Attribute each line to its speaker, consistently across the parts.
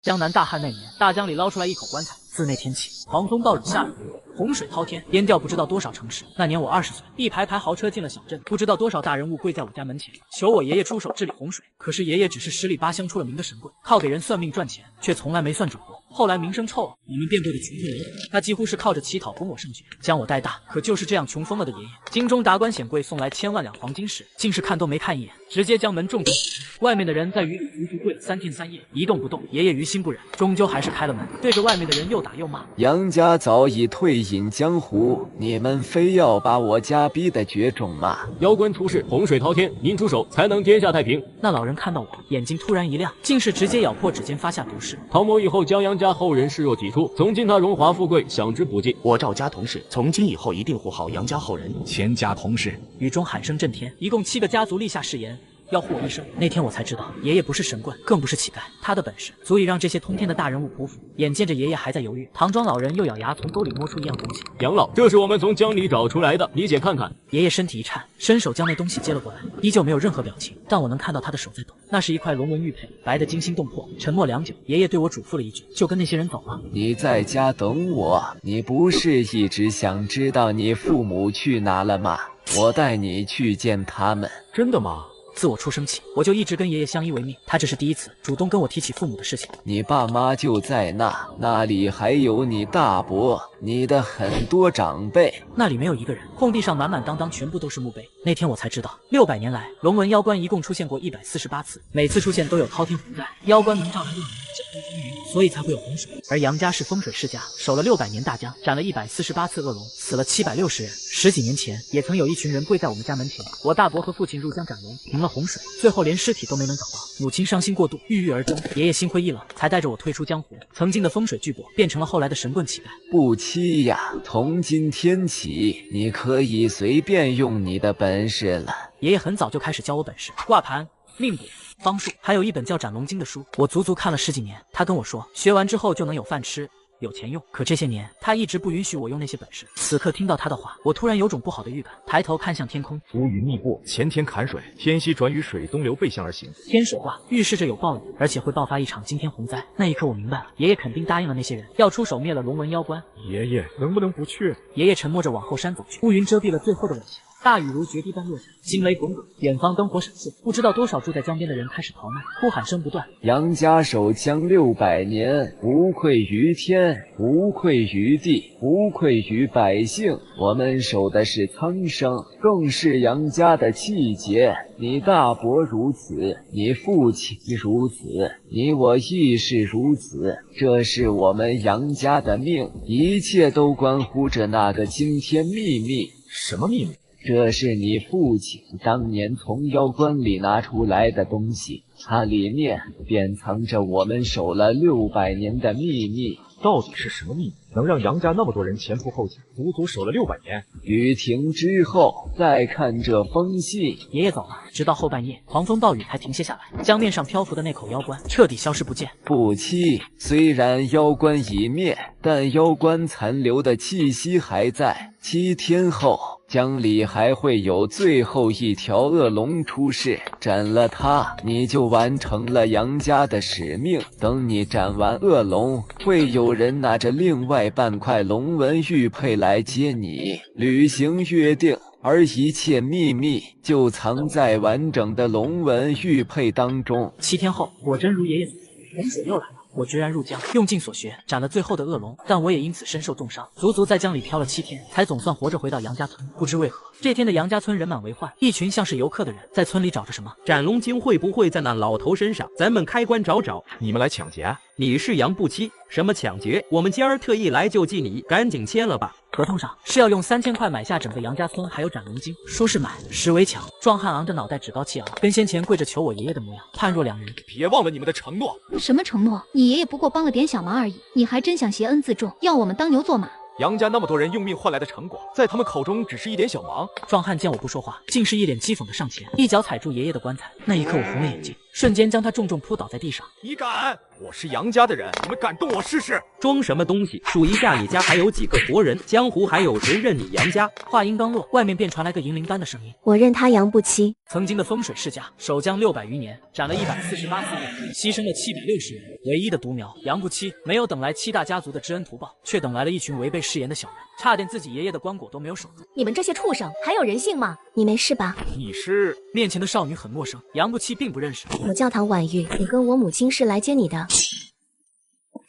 Speaker 1: 江南大旱那年，大江里捞出来一口棺材。自那天起，狂风暴雨下雨，洪水滔天，淹掉不知道多少城市。那年我20岁，一排排豪车进了小镇，不知道多少大人物跪在我家门前，求我爷爷出手治理洪水。可是爷爷只是十里八乡出了名的神棍，靠给人算命赚钱，却从来没算准过。后来名声臭了，我们便过得穷困潦倒。他几乎是靠着乞讨供我上学，将我带大。可就是这样穷疯了的爷爷，京中达官显贵送来千万两黄金时，竟是看都没看一眼，直接将门重金。外面的人在雨里足足跪了3天3夜，一动不动。爷爷于心不忍，终究还是开了门，对着外面的人又打又骂。
Speaker 2: 杨家早已退隐江湖，你们非要把我家逼得绝种吗？
Speaker 3: 妖官出世，洪水滔天，您出手才能天下太平。
Speaker 1: 那老人看到我，眼睛突然一亮，竟是直接咬破指尖发下毒誓。
Speaker 3: 唐某以后将杨家后人视若己出，从今他荣华富贵享之不尽。
Speaker 4: 我赵家同事从今以后一定护好杨家后人。
Speaker 5: 钱家同事，
Speaker 1: 雨中喊声震天，一共7个家族立下誓言。要护我一生。那天我才知道，爷爷不是神棍，更不是乞丐，他的本事足以让这些通天的大人物匍匐。眼见着爷爷还在犹豫，唐庄老人又咬牙从兜里摸出一样东西。
Speaker 3: 杨老，这是我们从江里找出来的，你且看看。
Speaker 1: 爷爷身体一颤，伸手将那东西接了过来，依旧没有任何表情，但我能看到他的手在抖。那是一块龙纹玉佩，白得惊心动魄。沉默良久，爷爷对我嘱咐了一句：“就跟那些人走吧。”
Speaker 2: 你在家等我，你不是一直想知道你父母去哪了吗？我带你去见他们。
Speaker 3: 真的吗？
Speaker 1: 自我出生起，我就一直跟爷爷相依为命，他这是第一次主动跟我提起父母的事情。
Speaker 2: 你爸妈就在那里还有你大伯，你的很多长辈。
Speaker 1: 那里没有一个人，空地上满满当当全部都是墓碑。那天我才知道，600年来，龙纹妖官一共出现过148次，每次出现都有滔天洪灾，妖官能召来恶龙，降风风云，所以才会有洪水。而杨家是风水世家，守了600年大江，斩了148次恶龙，死了760人。10几年前，也曾有一群人跪在我们家门前，我大伯和父亲入江斩龙，停了洪水，最后连尸体都没能找到。母亲伤心过度，郁郁而终。爷爷心灰意冷，才带着我退出江湖。曾经的风水巨擘，变成了后来的神棍乞丐。
Speaker 2: 不期呀，从今天起，你可以随便用你的本事了。
Speaker 1: 爷爷很早就开始教我本事，挂盘、命卜、方术，还有一本叫《斩龙经》的书，我足足看了10几年。他跟我说，学完之后就能有饭吃。有钱用，可这些年他一直不允许我用那些本事。此刻听到他的话，我突然有种不好的预感，抬头看向天空，
Speaker 5: 乌云密布，前天坎水，天西转雨，水东流，背向而行。
Speaker 1: 天水卦预示着有暴雨，而且会爆发一场惊天洪灾。那一刻我明白了，爷爷肯定答应了那些人，要出手灭了龙纹妖官。
Speaker 5: 爷爷能不能不去？
Speaker 1: 爷爷沉默着往后山走去，乌云遮蔽了最后的尾翔。大雨如决堤般落下，惊雷滚滚，远方灯火闪烁，不知道多少住在江边的人开始逃难，呼喊声不断。
Speaker 2: 杨家守江600年，无愧于天，无愧于地，无愧于百姓。我们守的是苍生，更是杨家的气节。你大伯如此，你父亲如此，你我亦是如此。这是我们杨家的命，一切都关乎着那个惊天秘密。
Speaker 5: 什么秘密？
Speaker 2: 这是你父亲当年从妖棺里拿出来的东西，它里面便藏着我们守了600年的秘密。
Speaker 5: 到底是什么秘密，能让杨家那么多人前仆后继，足足守了600年？
Speaker 2: 雨停之后，再看这封信。
Speaker 1: 爷爷走了，直到后半夜，狂风暴雨才停歇下来。江面上漂浮的那口妖棺彻底消失不见。
Speaker 2: 不期，虽然妖棺已灭，但妖棺残留的气息还在。7天后，江里还会有最后一条恶龙出世，斩了它，你就完成了杨家的使命。等你斩完恶龙，会有人拿着另外半块龙纹玉佩来接你，履行约定。而一切秘密就藏在完整的龙纹玉佩当中。
Speaker 1: 7天后，果真如爷爷所说，洪水又来了。我决然入江，用尽所学斩了最后的恶龙，但我也因此身受重伤，足足在江里漂了7天，才总算活着回到杨家村。不知为何，这天的杨家村人满为患，一群像是游客的人在村里找着什么。
Speaker 6: 斩龙经会不会在那老头身上？咱们开棺找找。
Speaker 5: 你们来抢劫？
Speaker 6: 你是杨不期？什么抢劫？我们今儿特意来救济你，赶紧签了吧。
Speaker 1: 合同上是要用3000块买下整个杨家村，还有斩龙经。说是买，实为抢。壮汉昂着脑袋，趾高气昂，跟先前跪着求我爷爷的模样判若两人。
Speaker 5: 别忘了你们的承诺。
Speaker 7: 什么承诺？你爷爷不过帮了点小忙而已，你还真想挟恩自重，要我们当牛做马？
Speaker 5: 杨家那么多人用命换来的成果，在他们口中只是一点小忙。
Speaker 1: 壮汉见我不说话，竟是一脸讥讽的上前，一脚踩住爷爷的棺材。那一刻我红了眼睛。瞬间将他重重扑倒在地上。
Speaker 5: 你敢？我是杨家的人，你们敢动我试试？
Speaker 6: 装什么东西？数一下，你家还有几个活人？江湖还有谁认你杨家？
Speaker 1: 话音刚落，外面便传来个银铃般的声音：
Speaker 8: 我认他杨不期。
Speaker 1: 曾经的风水世家，守江600余年，斩了148次孽，牺牲了760人，唯一的独苗杨不期，没有等来7大家族的知恩图报，却等来了一群违背誓言的小人，差点自己爷爷的棺椁都没有守住。
Speaker 8: 你们这些畜生，还有人性吗？你没事吧？
Speaker 5: 你是？
Speaker 1: 面前的少女很陌生，杨不期并不认识。
Speaker 8: 我叫唐婉玉，我跟我母亲是来接你的。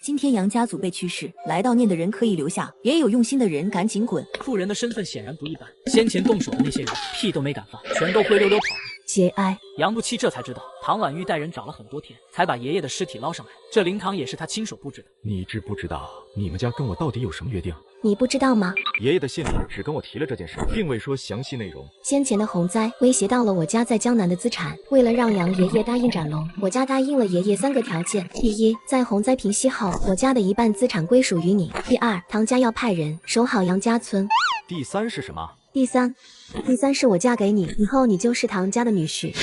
Speaker 9: 今天杨家祖辈去世，来悼念的人可以留下，别有用心的人赶紧滚。
Speaker 1: 妇人的身份显然不一般，先前动手的那些人屁都没敢放，全都灰溜溜跑了。
Speaker 8: 节哀。
Speaker 1: 杨不期这才知道，唐婉玉带人找了很多天，才把爷爷的尸体捞上来。这灵堂也是他亲手布置的。
Speaker 5: 你知不知道你们家跟我到底有什么约定？
Speaker 8: 你不知道吗？
Speaker 5: 爷爷的信里只跟我提了这件事，并未说详细内容。
Speaker 8: 先前的洪灾威胁到了我家在江南的资产，为了让杨爷爷答应斩龙，我家答应了爷爷3个条件：第一，在洪灾平息后，我家的一半资产归属于你；第二，唐家要派人守好杨家村；
Speaker 5: 第三是什么？
Speaker 8: 第三是我嫁给你，以后你就是唐家的女婿。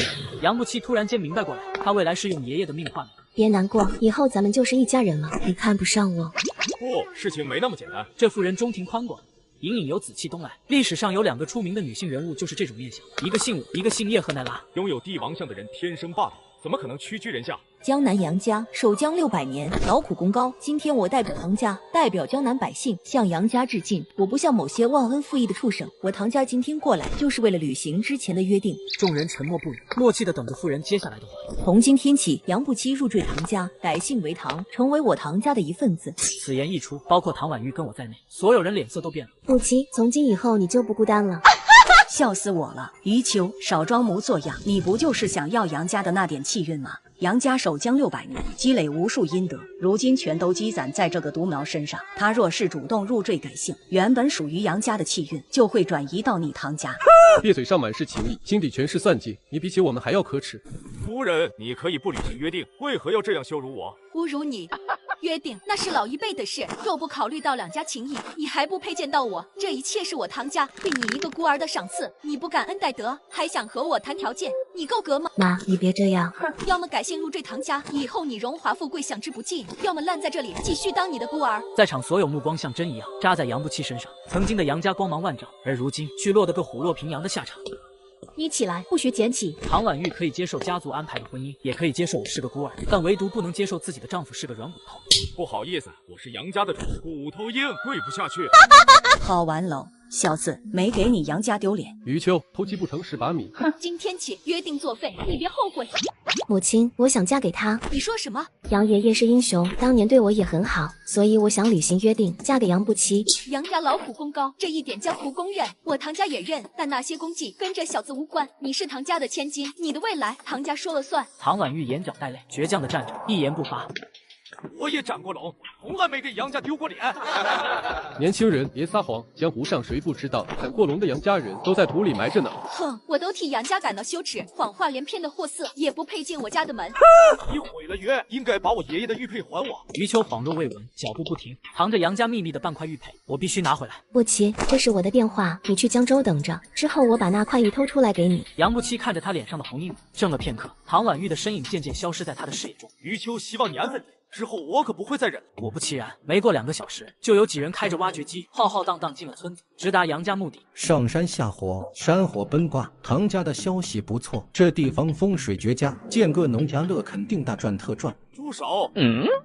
Speaker 1: 杨不期突然间明白过来，他未来是用爷爷的命换来的。
Speaker 8: 别难过，以后咱们就是一家人了。你看不上我？
Speaker 5: 不，事情没那么简单。
Speaker 1: 这妇人中庭宽广，隐隐有紫气东来。历史上有2个出名的女性人物就是这种面相，一个姓武，一个姓叶赫奈拉。
Speaker 5: 拥有帝王相的人天生霸道，怎么可能屈居人下？
Speaker 9: 江南杨家守江600年，劳苦功高。今天我代表唐家，代表江南百姓向杨家致敬。我不像某些忘恩负义的畜生，我唐家今天过来就是为了履行之前的约定。
Speaker 1: 众人沉默不语，默契地等着妇人接下来的话。
Speaker 9: 从今天起，杨不期入赘唐家，改姓为唐，成为我唐家的一份子。
Speaker 1: 此言一出，包括唐婉玉跟我在内，所有人脸色都变了。
Speaker 8: 不期，从今以后你就不孤单了。
Speaker 10: 笑死我了！余秋，少装模作样，你不就是想要杨家的那点气运吗？杨家守江600年，积累无数阴德，如今全都积攒在这个独苗身上。他若是主动入赘改姓，原本属于杨家的气运就会转移到你唐家。
Speaker 11: 咧嘴上满是情意，心底全是算计，你比起我们还要可耻。
Speaker 5: 夫人，你可以不履行约定，为何要这样羞辱我？
Speaker 12: 侮辱你？约定那是老一辈的事，若不考虑到两家情谊，你还不配见到我。这一切是我唐家对你一个孤儿的赏赐，你不感恩戴德，还想和我谈条件，你够格吗？
Speaker 8: 妈，你别这样。
Speaker 12: 哼，要么改姓入赘唐家，以后你荣华富贵享之不尽；要么烂在这里，继续当你的孤儿。
Speaker 1: 在场所有目光像针一样扎在杨不期身上。曾经的杨家光芒万丈，而如今却落得个虎落平阳的下场。
Speaker 8: 你起来，不许捡起。
Speaker 1: 唐婉玉可以接受家族安排的婚姻，也可以接受我是个孤儿，但唯独不能接受自己的丈夫是个软骨头。
Speaker 5: 不好意思，我是杨家的主，骨头硬，跪不下去。
Speaker 10: 好玩喽，小子，没给你杨家丢脸。
Speaker 11: 余秋，偷鸡不成蚀把米。
Speaker 12: 哼，今天起约定作废，你别后悔。
Speaker 8: 母亲，我想嫁给他。
Speaker 12: 你说什么？
Speaker 8: 杨爷爷是英雄，当年对我也很好，所以我想履行约定，嫁给杨不期。
Speaker 12: 杨家劳苦功高，这一点江湖公认，我唐家也认，但那些功绩跟这小子无关。你是唐家的千金，你的未来唐家说了算。
Speaker 1: 唐婉玉眼角带泪，倔强的站着，一言不发。
Speaker 5: 我也斩过龙，从来没给杨家丢过脸。
Speaker 11: 年轻人别撒谎，江湖上谁不知道斩过龙的杨家人都在土里埋着呢。
Speaker 12: 哼，我都替杨家感到羞耻，谎话连篇的货色也不配进我家的门。
Speaker 5: 你毁了约，应该把我爷爷的玉佩还我。
Speaker 1: 余秋恍若未闻，脚步不停，藏着杨家秘密的半块玉佩，我必须拿回来。
Speaker 8: 不期，这是我的电话，你去江州等着，之后我把那块玉偷出来给你。
Speaker 1: 杨不期看着他脸上的红印子，怔了片刻，唐婉玉的身影渐渐消失在他的视野中。
Speaker 5: 余秋希望你安分点。之后我可不会再忍。
Speaker 1: 果不其然，没过2个小时，就有几人开着挖掘机，浩浩荡荡进了村子，直达杨家墓地。
Speaker 13: 上山下火，山火奔挂，唐家的消息不错，这地方风水绝佳，建个农家乐肯定大赚特赚。
Speaker 5: 住手！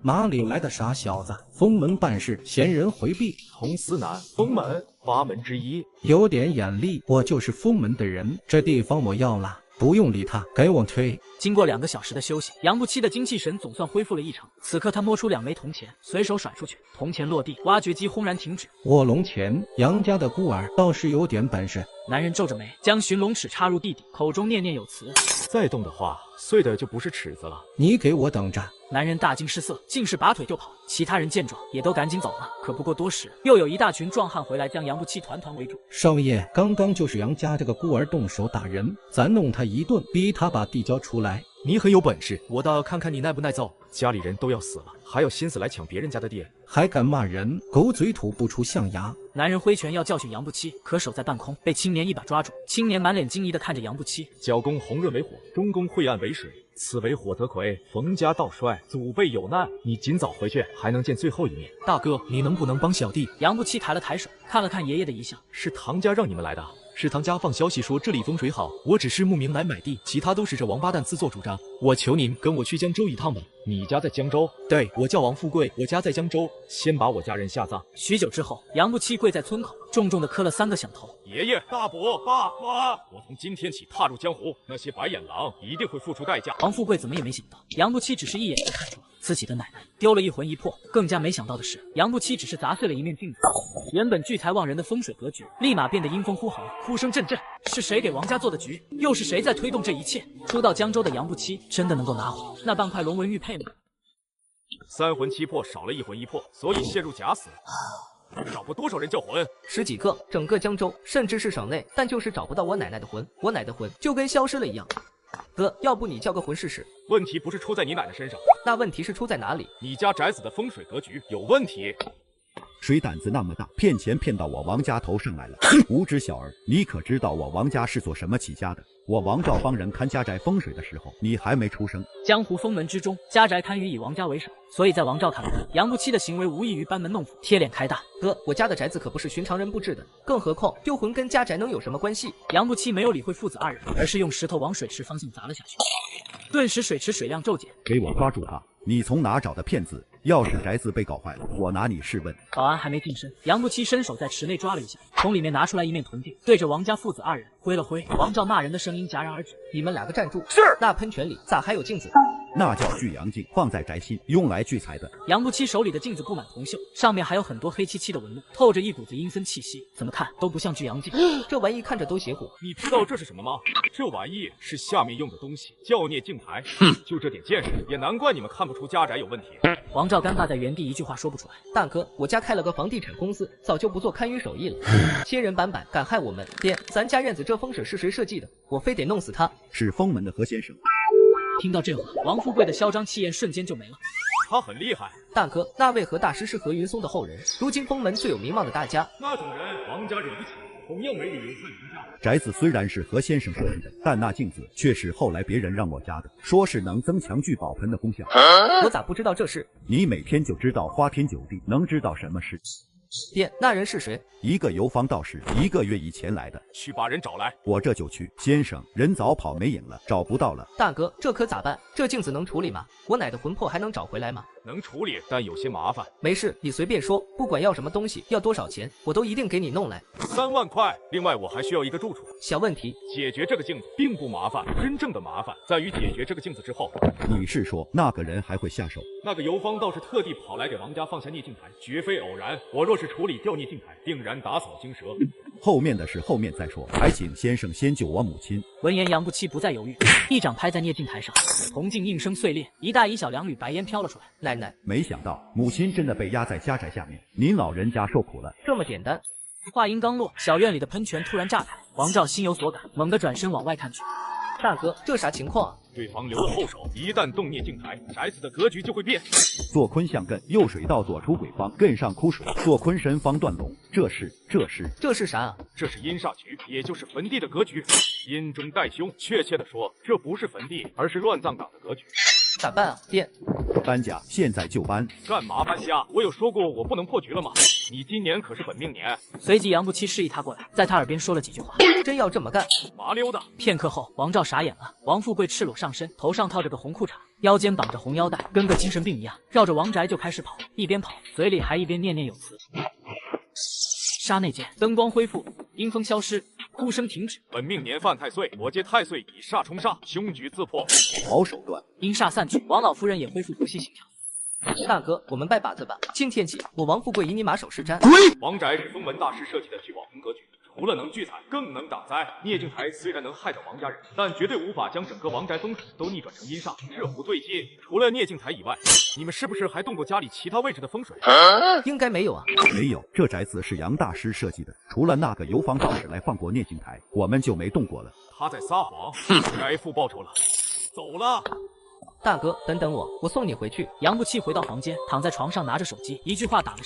Speaker 13: 哪里来的傻小子？封门办事，闲人回避。
Speaker 5: 童思南，封门8门之一，
Speaker 13: 有点眼力，我就是封门的人，这地方我要了。不用理他，给我推。
Speaker 1: 经过2个小时的休息，杨不期的精气神总算恢复了异常。此刻他摸出2枚铜钱，随手甩出去，铜钱落地，挖掘机轰然停止。
Speaker 13: 卧龙钱，杨家的孤儿倒是有点本事。
Speaker 1: 男人皱着眉，将寻龙尺插入地底，口中念念有词。
Speaker 5: 再动的话，碎的就不是尺子了。
Speaker 13: 你给我等着！
Speaker 1: 男人大惊失色，竟是拔腿就跑。其他人见状也都赶紧走了。可不过多时，又有一大群壮汉回来，将杨不期团团围住。
Speaker 13: 少爷，刚刚就是杨家这个孤儿动手打人，咱弄他一顿，逼他把地交出来。
Speaker 4: 你很有本事，我倒要看看你耐不耐揍。
Speaker 5: 家里人都要死了，还有心思来抢别人家的地，
Speaker 13: 还敢骂人，狗嘴吐不出象牙。
Speaker 1: 男人挥拳要教训杨不期，可手在半空，被青年一把抓住。青年满脸惊疑地看着杨不期。
Speaker 5: 角弓红润为火，中弓晦暗为水，此为火泽葵，冯家道衰，祖辈有难，你尽早回去，还能见最后一面。
Speaker 4: 大哥，你能不能帮小弟？
Speaker 1: 杨不期抬了抬手，看了看爷爷的遗像，
Speaker 5: 是唐家让你们来的？
Speaker 4: 是唐家放消息说这里风水好，我只是慕名来买地，其他都是这王八蛋自作主张。我求您跟我去江州一趟吧。
Speaker 5: 你家在江州？
Speaker 4: 对，我叫王富贵，我家在江州。
Speaker 5: 先把我家人下葬。
Speaker 1: 许久之后，杨不期跪在村口，重重的磕了3个响头。
Speaker 5: 爷爷、大伯、爸妈，我从今天起踏入江湖，那些白眼狼一定会付出代价。
Speaker 1: 王富贵怎么也没想到，杨不期只是一眼就看出了自己的奶奶丢了一魂一魄。更加没想到的是，杨不期只是砸碎了一面镜子，原本聚财旺人的风水格局立马变得阴风呼号，哭声阵阵。是谁给王家做的局？又是谁在推动这一切？初到江州的杨不期真的能够拿回那半块龙纹玉佩吗
Speaker 5: ？3魂7魄少了1魂1魄，所以陷入假死。找不多少人叫魂
Speaker 14: ？10几个，整个江州，甚至是省内，但就是找不到我奶奶的魂。我奶的魂就跟消失了一样。哥，要不你叫个魂试试？
Speaker 5: 问题不是出在你奶奶身上，
Speaker 14: 那问题是出在哪里？
Speaker 5: 你家宅子的风水格局有问题。
Speaker 15: 谁胆子那么大，骗钱骗到我王家头上来了？无知小儿，你可知道我王家是做什么起家的？我王兆帮人看家宅风水的时候，你还没出生。
Speaker 1: 江湖风门之中，家宅堪舆以王家为首，所以在王兆看来，杨不期的行为无异于班门弄斧，贴脸开大。
Speaker 14: 哥，我家的宅子可不是寻常人布置的，更何况丢魂跟家宅能有什么关系？
Speaker 1: 杨不期没有理会父子2人，而是用石头往水池方向砸了下去，顿时水池水量骤减。
Speaker 15: 给我抓住他！你从哪找的骗子？要是宅子被搞坏了，我拿你试问。
Speaker 1: 保安还没近身，杨不期伸手在池内抓了一下，从里面拿出来一面铜镜，对着王家父子2人挥了挥。王兆骂人的声音戛然而止：“
Speaker 14: 你们2个站住！”是。那喷泉里咋还有镜子？
Speaker 15: 那叫聚阳镜，放在宅心，用来聚财的。
Speaker 1: 杨不期手里的镜子布满铜锈，上面还有很多黑漆漆的纹路，透着一股子阴森气息，怎么看都不像聚阳镜。
Speaker 14: 这玩意看着都邪乎。
Speaker 5: 你知道这是什么吗？这玩意是下面用的东西，叫孽镜台。就这点见识，也难怪你们看不出家宅有问题。
Speaker 1: 王兆尴尬在原地，一句话说不出来。
Speaker 14: 大哥，我家开了个房地产公司，早就不做堪舆手艺了。千人板板敢害我们店，咱家院子这风水是谁设计的？我非得弄死他。
Speaker 15: 是封门的何先生。
Speaker 1: 听到这话，王富贵的嚣张气焰瞬间就没了。
Speaker 5: 他很厉害。
Speaker 14: 大哥，那位何大师是何云松的后人，如今封门最有名望的大家。
Speaker 5: 那种人，王家惹不起，同样没理由害王家。
Speaker 15: 宅子虽然是何先生设计的，但那镜子却是后来别人让我家的，说是能增强聚宝盆的功效。
Speaker 14: 我咋不知道这事？
Speaker 15: 你每天就知道花天酒地，能知道什么事？
Speaker 14: 爹，那人是谁？
Speaker 15: 一个游方道士，1个月以前来的。
Speaker 5: 去把人找来。
Speaker 15: 我这就去。先生，人早跑没影了，找不到了。
Speaker 14: 大哥，这可咋办？这镜子能处理吗？我奶的魂魄还能找回来吗？
Speaker 5: 能处理，但有些麻烦。
Speaker 14: 没事，你随便说，不管要什么东西，要多少钱，我都一定给你弄来。
Speaker 5: 3万块。另外，我还需要一个住处。
Speaker 14: 小问题。
Speaker 5: 解决这个镜子并不麻烦，真正的麻烦在于解决这个镜子之后。
Speaker 15: 你是说那个人还会下手？
Speaker 5: 那个游方倒是特地跑来给王家放下孽镜台，绝非偶然。我若是处理掉孽镜台，定然打草惊蛇。
Speaker 15: 后面的事后面再说，还请先生先救我母亲。
Speaker 1: 闻言，杨不期不再犹豫，一掌拍在孽镜台上，铜镜应声碎裂，一大一小2缕白烟飘了出来。
Speaker 14: 奶奶，
Speaker 15: 没想到母亲真的被压在家宅下面，您老人家受苦了。
Speaker 14: 这么简单。
Speaker 1: 话音刚落，小院里的喷泉突然炸开，王兆心有所感，猛地转身往外看去。
Speaker 14: 大哥，这啥情况啊？
Speaker 5: 对方留了后手，一旦动孽镜台，宅子的格局就会变。
Speaker 15: 坐坤向艮，右水道左出鬼方，艮上枯水，坐坤神方断龙。这是
Speaker 14: 啥啊？
Speaker 5: 这是阴煞局，也就是坟地的格局。阴中带凶，确切的说，这不是坟地，而是乱葬岗的格局。
Speaker 14: 咋办啊，爹？
Speaker 15: 搬家，现在就搬。
Speaker 5: 干嘛搬家？我有说过我不能破局了吗？你今年可是本命年。
Speaker 1: 随即杨不期示意他过来，在他耳边说了几句话。
Speaker 14: 真要这么干？
Speaker 5: 麻溜的。
Speaker 1: 片刻后，王兆傻眼了。王富贵赤裸上身，头上套着个红裤衩，腰间绑着红腰带，跟个精神病一样，绕着王宅就开始跑，一边跑嘴里还一边念念有词。刹那间，灯光恢复，阴风消失，哭声停止。
Speaker 5: 本命年犯太岁，我借太岁以煞冲煞，凶局自破。
Speaker 15: 好手段。
Speaker 1: 阴煞散去，王老夫人也恢复不细心跳。
Speaker 14: 大哥，我们拜把子吧。今天起，我王富贵以你马首是瞻。
Speaker 5: 王宅是封门大师设计的聚宝盆格局，除了能聚财，更能挡灾。孽镜台虽然能害到王家人，但绝对无法将整个王宅风水都逆转成阴煞，这不对劲。除了孽镜台以外，你们是不是还动过家里其他位置的风水？
Speaker 14: 应该没有啊。
Speaker 15: 没有，这宅子是杨大师设计的，除了那个游方道士来放过孽镜台，我们就没动过了。
Speaker 5: 他在撒谎，该付报酬了。走了。
Speaker 14: 大哥，等等我，我送你回去。
Speaker 1: 杨不期回到房间，躺在床上拿着手机，一句话打了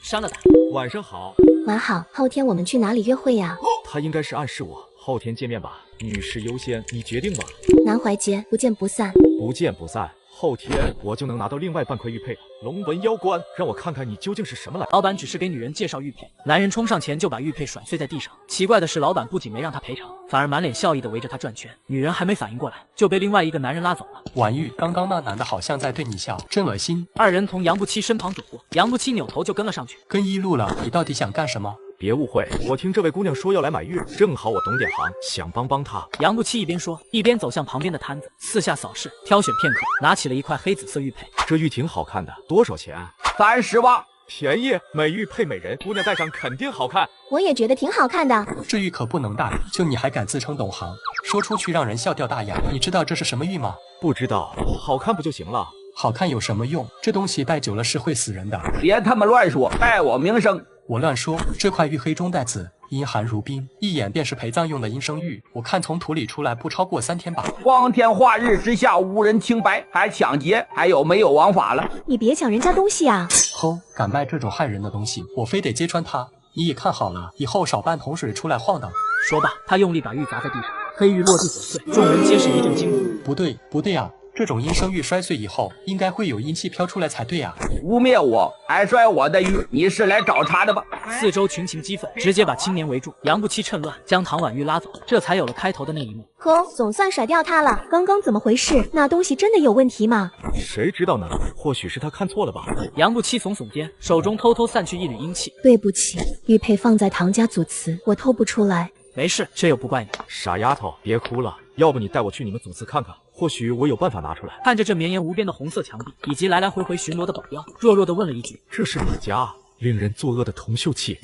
Speaker 1: 删了打。
Speaker 5: 晚上好。
Speaker 8: 晚好，后天我们去哪里约会呀？
Speaker 5: 他应该是暗示我后天见面吧。女士优先，你决定吧。
Speaker 8: 南怀杰，不见不散。
Speaker 5: 不见不散。后天我就能拿到另外半块玉佩了。龙纹妖冠，让我看看你究竟是什么来。
Speaker 1: 老板只是给女人介绍玉佩，男人冲上前就把玉佩甩碎在地上。奇怪的是，老板不仅没让他赔偿，反而满脸笑意的围着他转圈。女人还没反应过来，就被另外一个男人拉走了。
Speaker 16: 婉玉，刚刚那男的好像在对你笑，真恶心。
Speaker 1: 二人从杨不期身旁走过，杨不期扭头就跟了上去。
Speaker 16: 跟一路了，你到底想干什么？
Speaker 5: 别误会，我听这位姑娘说要来买玉，正好我懂点行，想帮帮她。
Speaker 1: 杨不期一边说，一边走向旁边的摊子，四下扫视，挑选片刻，拿起了一块黑紫色玉佩。
Speaker 5: 这玉挺好看的，多少钱
Speaker 17: ？30万。
Speaker 5: 便宜，美玉配美人，姑娘戴上肯定好看。
Speaker 8: 我也觉得挺好看的。
Speaker 16: 这玉可不能大，就你还敢自称懂行，说出去让人笑掉大牙。你知道这是什么玉吗？
Speaker 5: 不知道，好看不就行了？
Speaker 16: 好看有什么用？这东西戴久了是会死人的。
Speaker 17: 别他妈乱说，害我名声。
Speaker 16: 我乱说，这块玉黑中带紫，阴寒如冰，一眼便是陪葬用的阴生玉。我看从土里出来不超过3天吧。
Speaker 17: 光天化日之下无人清白，还抢劫，还有没有王法了？
Speaker 8: 你别抢人家东西啊！
Speaker 16: 吼，敢卖这种害人的东西，我非得揭穿他。你也看好了，以后少办桶水出来晃荡。
Speaker 1: 说罢，他用力把玉砸在地上，黑玉落地粉碎，众人皆是一阵惊呼。
Speaker 16: 不对啊！这种阴生玉摔碎以后，应该会有阴气飘出来才对啊！
Speaker 17: 污蔑我，还摔我的玉，你是来找茬的吧？
Speaker 1: 四周群情激愤，直接把青年围住。杨不期趁乱将唐婉玉拉走，这才有了开头的那一幕。
Speaker 8: 呵，总算甩掉他了。刚刚怎么回事？那东西真的有问题吗？
Speaker 5: 谁知道呢？或许是他看错了吧。
Speaker 1: 杨不期耸耸肩，手中偷偷散去一缕阴气。
Speaker 8: 对不起，玉佩放在唐家祖祠，我偷不出来。
Speaker 1: 没事，这又不怪你。
Speaker 5: 傻丫头，别哭了，要不你带我去你们祖祠看看，或许我有办法拿出来。
Speaker 1: 看着这绵延无边的红色墙壁，以及来来回回巡逻的保镖，弱弱的问了一句：“
Speaker 5: 这是你家令人作恶的铜锈器？”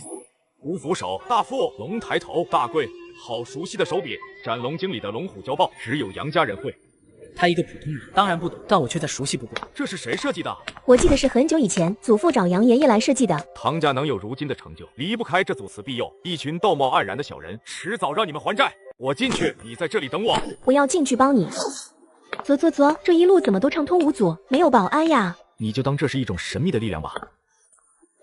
Speaker 5: 五俯首，大腹，龙抬头，大跪，好熟悉的手笔。斩龙经里的龙虎交抱，只有杨家人会。
Speaker 1: 他一个普通人，当然不懂，但我却再熟悉不过。
Speaker 5: 这是谁设计的？
Speaker 8: 我记得是很久以前，祖父找杨爷爷来设计的。
Speaker 5: 唐家能有如今的成就，离不开这祖祠庇佑。一群道貌岸然的小人，迟早让你们还债。我进去，你在这里等我。
Speaker 8: 我要进去帮你。啧，这一路怎么都畅通无阻，没有保安呀？
Speaker 5: 你就当这是一种神秘的力量吧。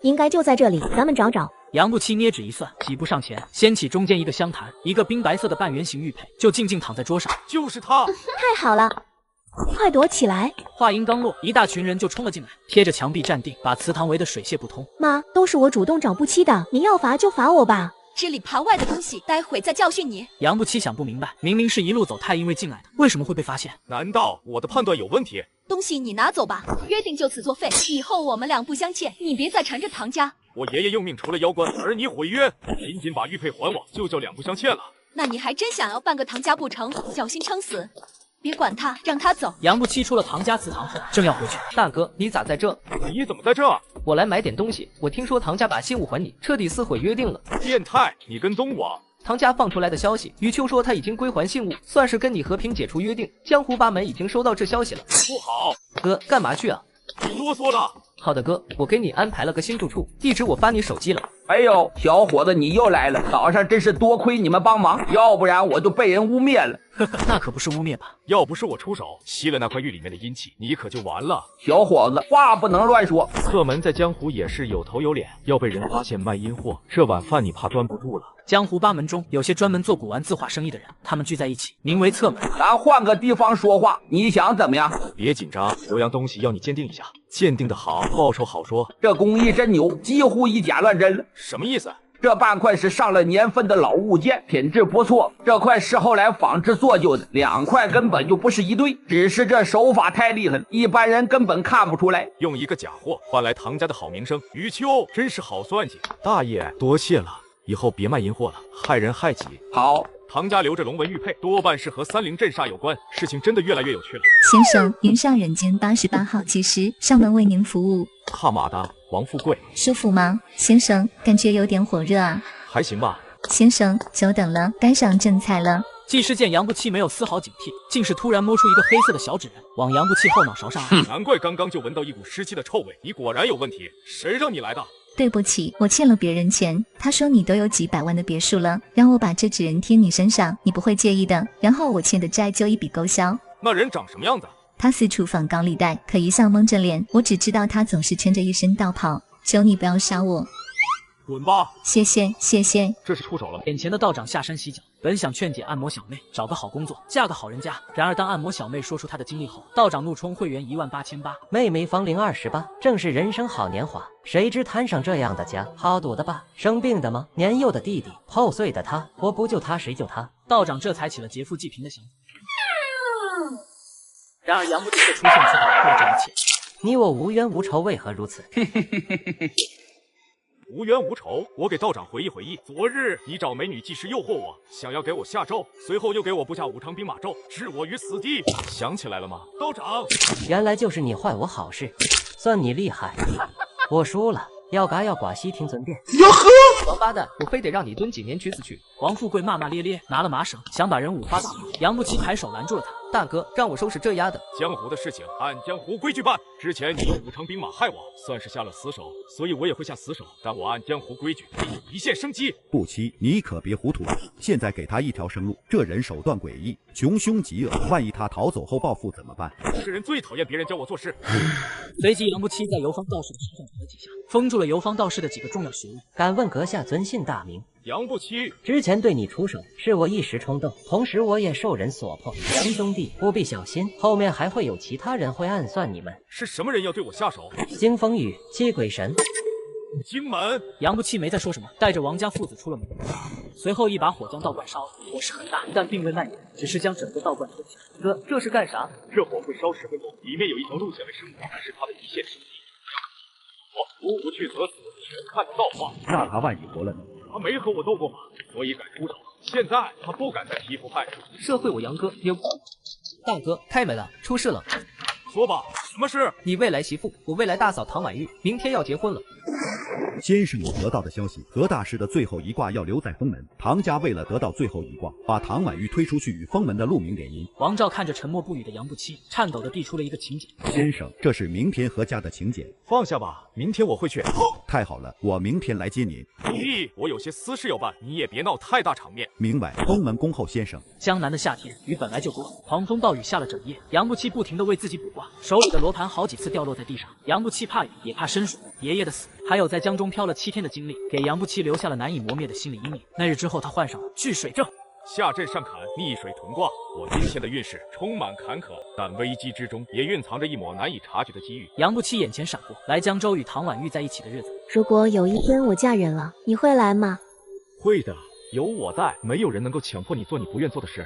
Speaker 8: 应该就在这里，咱们找找。
Speaker 1: 杨不期捏指一算，几步上前，掀起中间一个香坛，一个冰白色的半圆形玉佩就静静躺在桌上。
Speaker 5: 就是他！
Speaker 8: 太好了，快躲起来！
Speaker 1: 话音刚落，一大群人就冲了进来，贴着墙壁站定，把祠堂围得水泄不通。
Speaker 8: 妈，都是我主动找不期的，你要罚就罚我吧。
Speaker 12: 支里扒外的东西，待会再教训你。
Speaker 1: 杨不期想不明白，明明是一路走太因为进来的，为什么会被发现？
Speaker 5: 难道我的判断有问题？
Speaker 12: 东西你拿走吧，约定就此作废，以后我们两不相欠，你别再缠着唐家。
Speaker 5: 我爷爷用命除了妖官，而你毁约，仅仅把玉佩还我，就叫两不相欠了。
Speaker 12: 那你还真想要办个唐家不成？小心撑死！别管他，让他走。
Speaker 1: 杨不期出了唐家祠堂后，正要回去。
Speaker 14: 大哥，你咋在这？
Speaker 5: 你怎么在这？
Speaker 14: 我来买点东西。我听说唐家把信物还你，彻底撕毁约定了。
Speaker 5: 变态！你跟踪我？
Speaker 14: 唐家放出来的消息，余秋说他已经归还信物，算是跟你和平解除约定。江湖八门已经收到这消息了。
Speaker 5: 不好！
Speaker 14: 哥，干嘛去啊？
Speaker 5: 啰嗦了。
Speaker 14: 好的哥，我给你安排了个新住处，地址我发你手机了。
Speaker 17: 哎呦，小伙子你又来了，早上真是多亏你们帮忙，要不然我就被人污蔑了。
Speaker 1: 呵呵，那可不是污蔑吧？
Speaker 5: 要不是我出手吸了那块玉里面的阴气，你可就完了。
Speaker 17: 小伙子，话不能乱说。
Speaker 5: 侧门在江湖也是有头有脸，要被人发现卖阴货，这碗饭你怕端不住了。
Speaker 1: 江湖八门中有些专门做古玩字画生意的人，他们聚在一起，名为侧门。
Speaker 17: 咱换个地方说话，你想怎么样？
Speaker 5: 别紧张，有样东西要你鉴定一下，鉴定的好，报酬好说。
Speaker 17: 这工艺真牛，几乎以假乱真了。
Speaker 5: 什么意思？
Speaker 17: 这半块是上了年份的老物件，品质不错。这块是后来仿制做旧的，2块根本就不是一对，只是这手法太厉害了，一般人根本看不出来。
Speaker 5: 用一个假货换来唐家的好名声，余秋真是好算计。大爷，多谢了，以后别卖淫货了，害人害己。
Speaker 17: 好。
Speaker 5: 唐家留着龙纹玉佩，多半是和三灵镇煞有关，事情真的越来越有趣了。
Speaker 18: 先生，云上人间88号技师上门为您服务。
Speaker 5: 哈马达，王富贵，
Speaker 18: 舒服吗？先生，感觉有点火热啊。
Speaker 5: 还行吧。
Speaker 18: 先生，久等了，该上正菜了。
Speaker 1: 技师见杨不期没有丝毫警惕，竟是突然摸出一个黑色的小纸人，往杨不期后脑勺上按。
Speaker 5: 难怪刚刚就闻到一股湿气的臭味，你果然有问题。谁让你来的？
Speaker 18: 对不起，我欠了别人钱。他说你都有几百万的别墅了，让我把这纸人贴你身上，你不会介意的。然后我欠的债就一笔勾销。
Speaker 5: 那人长什么样子？
Speaker 18: 他四处放高利贷，可一向蒙着脸。我只知道他总是穿着一身道袍。求你不要杀我。
Speaker 5: 滚吧！
Speaker 18: 谢谢。
Speaker 5: 这是出手了吗？
Speaker 1: 眼前的道长下山洗脚，本想劝解按摩小妹找个好工作，嫁个好人家，然而当按摩小妹说出她的经历后，道长怒冲会员18800。
Speaker 19: 妹妹芳龄28，正是人生好年华，谁知摊上这样的家，好赌的吧？生病的吗？年幼的弟弟，破碎的他，我不救他谁救他？
Speaker 1: 道长这才起了劫富济贫的想法。然而杨不期的出现却打破了这一切。
Speaker 19: 你我无冤无仇，为何如此？
Speaker 5: 无冤无仇，我给道长回忆回忆。昨日你找美女计时诱惑我，想要给我下咒，随后又给我布下5常兵马咒，置我于死地。想起来了吗，道长？
Speaker 19: 原来就是你坏我好事，算你厉害。我输了，要嘎要寡西听尊便。
Speaker 14: 哟呵！王八蛋，我非得让你蹲几年屈死去！
Speaker 1: 王富贵骂骂咧咧，拿了麻绳想把人五花大绑，杨不期抬手拦住了他。
Speaker 14: 大哥，让我收拾这丫的。
Speaker 5: 江湖的事情按江湖规矩办。之前你用5常兵马害我，算是下了死手，所以我也会下死手。但我按江湖规矩，给你一线生机。
Speaker 15: 不期，你可别糊涂了，现在给他一条生路。这人手段诡异，穷凶极恶，万一他逃走后报复怎么办？
Speaker 5: 这人最讨厌别人教我做事。
Speaker 1: 随即，杨不期在游方道士的身上打了几下，封住了游方道士的几个重要学问。
Speaker 19: 敢问阁下尊姓大名？
Speaker 5: 杨不期。
Speaker 19: 之前对你出手是我一时冲动，同时我也受人所迫。杨兄弟务必小心，后面还会有其他人会暗算你们。
Speaker 5: 是什么人要对我下手？
Speaker 19: 金风雨，七鬼神。
Speaker 5: 荆门。
Speaker 1: 杨不期没再说什么，带着王家父子出了门。随后一把火将道观烧了，火势很大，但并未蔓延，只是将整个道观吞下。
Speaker 14: 哥，这是干啥？
Speaker 5: 这火会烧10分钟，里面有一条路线为生活，是他的一线生机。我不去则死，全看造化。
Speaker 15: 那他万一活了呢？
Speaker 5: 他没和我斗过法，所以敢出手。现在他不敢再欺负派出。
Speaker 14: 社会我杨哥也。大哥，开门了，出事了。
Speaker 5: 说吧，什么事？
Speaker 14: 你未来媳妇，我未来大嫂唐婉玉，明天要结婚了。
Speaker 15: 先生，我得到的消息，何大师的最后一卦要留在封门。唐家为了得到最后一卦，把唐婉玉推出去与封门的路名联姻。
Speaker 1: 王照看着沉默不语的杨不期，颤抖地递出了一个请柬。
Speaker 15: 先生，这是明天何家的请柬。
Speaker 4: 放下吧，明天我会去。
Speaker 15: 太好了，我明天来接您。
Speaker 5: 弟，我有些私事要办，你也别闹太大场面。
Speaker 15: 明白。封门恭候先生。
Speaker 1: 江南的夏天雨本来就多，狂风暴雨下了整夜。杨不期不停地为自己卜卦，手里的罗盘好几次掉落在地上。杨不期怕雨，也怕深水。爷爷的死，还有在江中漂了7天的经历，给杨不期留下了难以磨灭的心理阴影。那日之后，他患上了巨水症。
Speaker 5: 下震上坎，逆水屯卦。我今天的运势充满坎坷，但危机之中也蕴藏着一抹难以察觉的机遇。
Speaker 1: 杨不期眼前闪过来江州与唐婉玉在一起的日子。
Speaker 8: 如果有一天我嫁人了，你会来吗？
Speaker 5: 会的，有我在，没有人能够强迫你做你不愿做的事。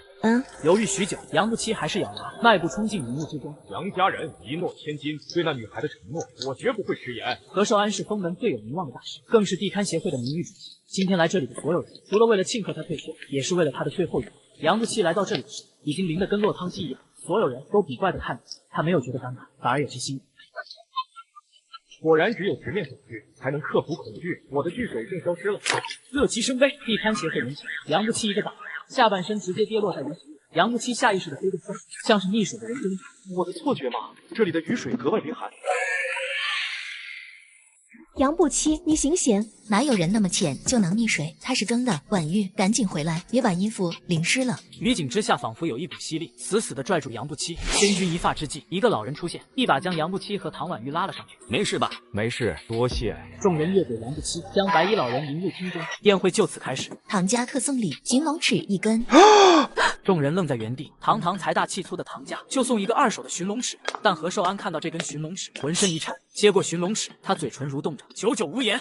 Speaker 1: 犹豫许久，杨不期还是咬牙迈步冲进云雾之中。
Speaker 5: 杨家人一诺千金，对那女孩的承诺，我绝不会食言。
Speaker 1: 何寿安是封门最有名望的大师，更是地勘协会的名誉主席。今天来这里的所有人，除了为了庆贺他退休，也是为了他的最后一步。杨不期来到这里时，已经淋得跟落汤鸡一样，所有人都古怪地看着他，没有觉得尴尬，反而有些欣慰。
Speaker 5: 果然只有直面恐惧，才能克服恐惧。我的巨水症消失了。
Speaker 1: 乐极生悲，地勘协会人前，杨不期一个倒，下半身直接跌落在人群里。杨不期下意识地飞得出来，像是溺水的人挣扎。
Speaker 5: 我的错觉吗？这里的雨水格外冰寒。
Speaker 8: 杨不期，你醒醒！
Speaker 18: 哪有人那么浅就能溺水？他是装的。婉玉，赶紧回来，别把衣服淋湿了。
Speaker 1: 雨景之下，仿佛有一股吸力，死死地拽住杨不期。千钧一发之际，一个老人出现，一把将杨不期和唐婉玉拉了上去。
Speaker 3: 没事吧？
Speaker 5: 没事，多谢。
Speaker 1: 众人越轨杨不期，将白衣老人迎入厅中。宴会就此开始。
Speaker 18: 唐家特送礼，寻龙尺1根。
Speaker 1: 众人愣在原地，堂财大气粗的唐家就送一个2手的寻龙尺。但何寿安看到这根寻龙尺，浑身一颤，接过寻龙尺，他嘴唇蠕动着，久久无言。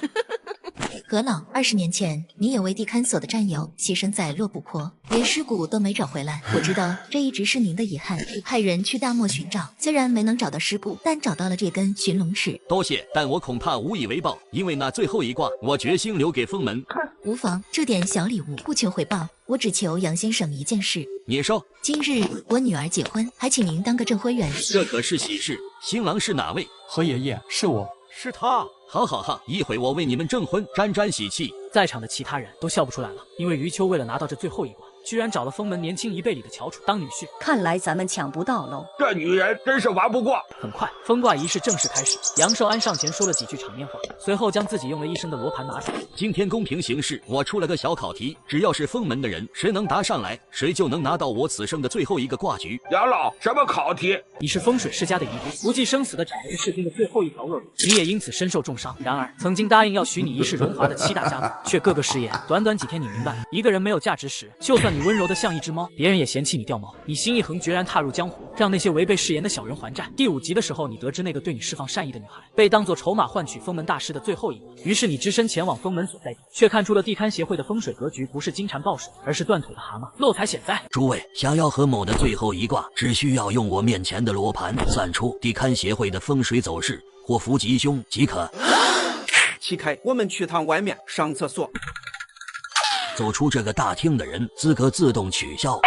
Speaker 18: 何老，20年前你也为地勘所的战友牺牲在洛布泊，连尸骨都没找回来。我知道这一直是您的遗憾，派人去大漠寻找，虽然没能找到尸骨，但找到了这根寻龙尺。
Speaker 3: 多谢，但我恐怕无以为报，因为那最后一卦，我决心留给封门。
Speaker 18: 无妨，这点小礼物不求回报，我只求杨先生一件事。
Speaker 3: 你说，
Speaker 18: 今日我女儿结婚，还请您当个证婚人。
Speaker 3: 这可是喜事，新郎是哪位？
Speaker 16: 何爷爷，是我。
Speaker 5: 是他。
Speaker 3: 好好好，一会我为你们证婚，沾沾喜气。
Speaker 1: 在场的其他人都笑不出来了，因为余秋为了拿到这最后一卦，居然找了封门年轻1辈里的翘楚当女婿。
Speaker 10: 看来咱们抢不到喽。
Speaker 17: 这女人真是玩不过。
Speaker 1: 很快，封卦仪式正式开始。杨寿安上前说了几句场面话，随后将自己用了一生的罗盘拿出来。
Speaker 3: 今天公平行事，我出了个小考题，只要是封门的人，谁能答上来，谁就能拿到我此生的最后一个卦局。
Speaker 17: 杨老，什么考题？
Speaker 1: 你是风水世家的遗孤，不计生死的斩了这世间的最后一条恶龙，你也因此身受重伤。然而，曾经答应要许你一世荣华的7大家族，却个个食言。短短几天，你明白，一个人没有价值时，就算你温柔的像一只猫，别人也嫌弃你掉毛。你心一横，决然踏入江湖，让那些违背誓言的小人还债。第5集的时候，你得知那个对你释放善意的女孩被当作筹码换取封门大师的最后一幕，于是你只身前往封门所在地，却看出了地勘协会的风水格局不是金蝉爆水，而是断腿的蛤蟆，漏财显在。
Speaker 3: 诸位想要和某的最后一卦，只需要用我面前的罗盘算出地勘协会的风水走势或福吉凶即可。
Speaker 20: 启开，我们去趟外面上厕所。
Speaker 3: 走出这个大厅的人资格自动取消。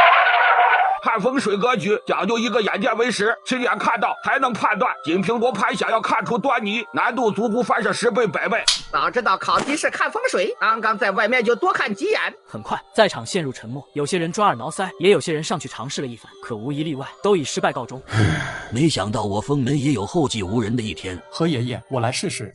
Speaker 17: 看风水格局讲究一个眼见为实，亲眼看到才能判断。仅凭罗盘想要看出端倪，难度足足翻上10倍100倍。
Speaker 21: 早知道考题是看风水，刚刚在外面就多看几眼。
Speaker 1: 很快，在场陷入沉默，有些人抓耳挠腮，也有些人上去尝试了一番，可无一例外，都以失败告终。
Speaker 3: 没想到我封门也有后继无人的一天。
Speaker 16: 何爷爷，我来试试。